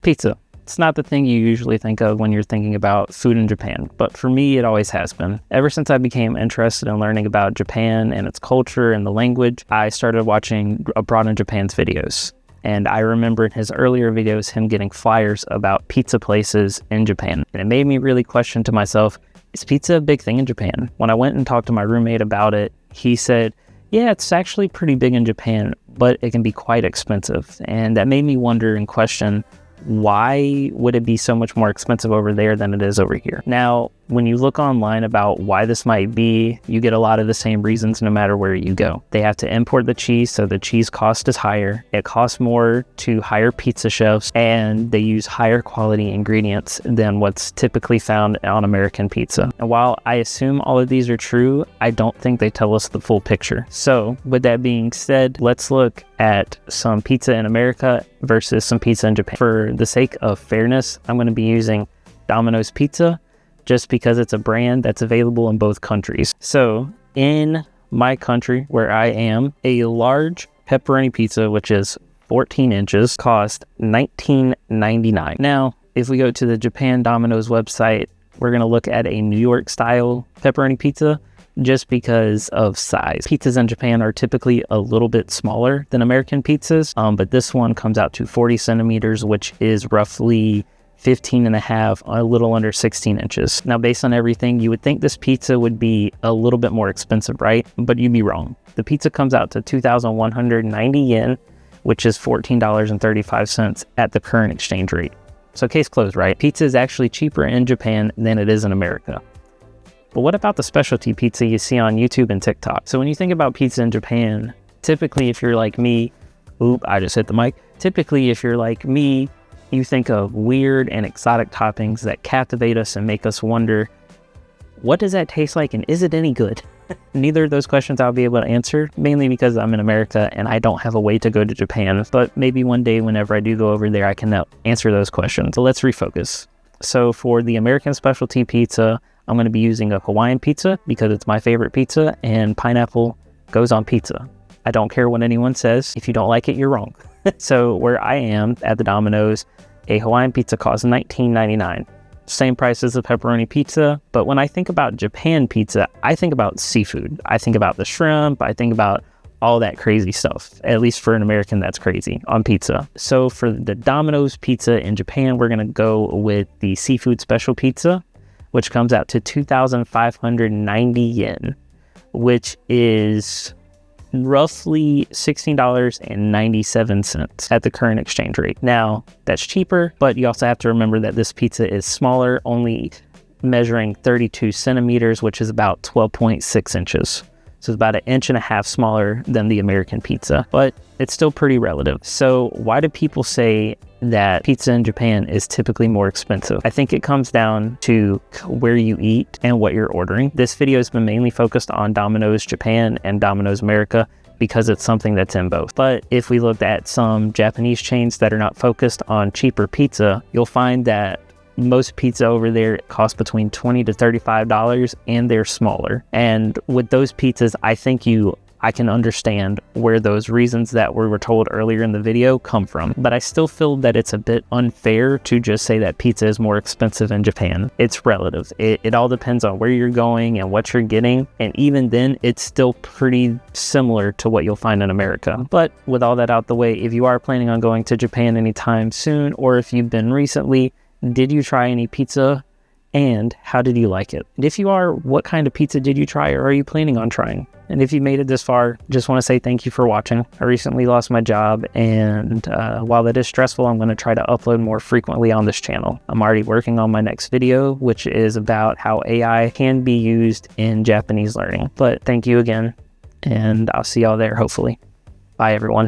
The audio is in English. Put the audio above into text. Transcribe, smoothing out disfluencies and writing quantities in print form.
Pizza. It's not the thing you usually think of when you're thinking about food in Japan, but for me, it always has been. Ever since I became interested in learning about Japan and its culture and the language, I started watching Abroad in Japan's videos. And I remember in his earlier videos, him getting flyers about pizza places in Japan. And it made me really question to myself, is pizza a big thing in Japan? When I went and talked to my roommate about it, he said, yeah, it's actually pretty big in Japan, but it can be quite expensive. And that made me wonder and question, why would it be so much more expensive over there than it is over here? Now, when you look online about why this might be, you get a lot of the same reasons no matter where you go. They have to import the cheese, so the cheese cost is higher. It costs more to hire pizza chefs, and they use higher quality ingredients than what's typically found on American pizza. And while I assume all of these are true, I don't think they tell us the full picture. So with that being said, let's look at some pizza in America versus some pizza in Japan. For the sake of fairness, I'm going to be using Domino's Pizza, just because it's a brand that's available in both countries. So in my country where I am, a large pepperoni pizza, which is 14 inches, cost $19.99. Now, if we go to the Japan Domino's website, we're going to look at a New York style pepperoni pizza just because of size. Pizzas in Japan are typically a little bit smaller than American pizzas, but this one comes out to 40 centimeters, which is roughly 15 and a half, a little under 16 inches. Now, based on everything, you would think this pizza would be a little bit more expensive, right? But you'd be wrong. The pizza comes out to 2,190 yen, which is $14.35 at the current exchange rate. So case closed, right? Pizza is actually cheaper in Japan than it is in America. But what about the specialty pizza you see on YouTube and TikTok? So when you think about pizza in Japan, typically if you're like me, I just hit the mic. Typically if you're like me, you think of weird and exotic toppings that captivate us and make us wonder, what does that taste like and is it any good? Neither of those questions I'll be able to answer, mainly because I'm in America and I don't have a way to go to Japan. But maybe one day whenever I do go over there, I can answer those questions. So let's refocus. So for the American specialty pizza, I'm going to be using a Hawaiian pizza because it's my favorite pizza and pineapple goes on pizza. I don't care what anyone says. If you don't like it, you're wrong. So where I am at the Domino's, a Hawaiian pizza costs $19.99. Same price as a pepperoni pizza. But when I think about Japan pizza, I think about seafood. I think about the shrimp. I think about all that crazy stuff. At least for an American, that's crazy on pizza. So for the Domino's pizza in Japan, we're going to go with the seafood special pizza, which comes out to 2,590 yen, which is roughly $16.97 at the current exchange rate. Now, that's cheaper, but you also have to remember that this pizza is smaller, only measuring 32 centimeters, which is about 12.6 inches. So it's about 1.5 inches smaller than the American pizza, but it's still pretty relative. So why do people say that pizza in Japan is typically more expensive? I think it comes down to where you eat and what you're ordering. This video has been mainly focused on Domino's Japan and Domino's America because it's something that's in both. But if we looked at some Japanese chains that are not focused on cheaper pizza, you'll find that most pizza over there costs between $20 to $35 and they're smaller. And with those pizzas, I think I can understand where those reasons that we were told earlier in the video come from. But I still feel that it's a bit unfair to just say that pizza is more expensive in Japan. It's relative. It all depends on where you're going and what you're getting. And even then, it's still pretty similar to what you'll find in America. But with all that out the way, if you are planning on going to Japan anytime soon, or if you've been recently, did you try any pizza? And how did you like it? And if you are, what kind of pizza did you try or are you planning on trying? And if you made it this far, just want to say thank you for watching. I recently lost my job, and while that is stressful, I'm going to try to upload more frequently on this channel. I'm already working on my next video, which is about how AI can be used in Japanese learning. But thank you again, and I'll see y'all there hopefully. Bye everyone.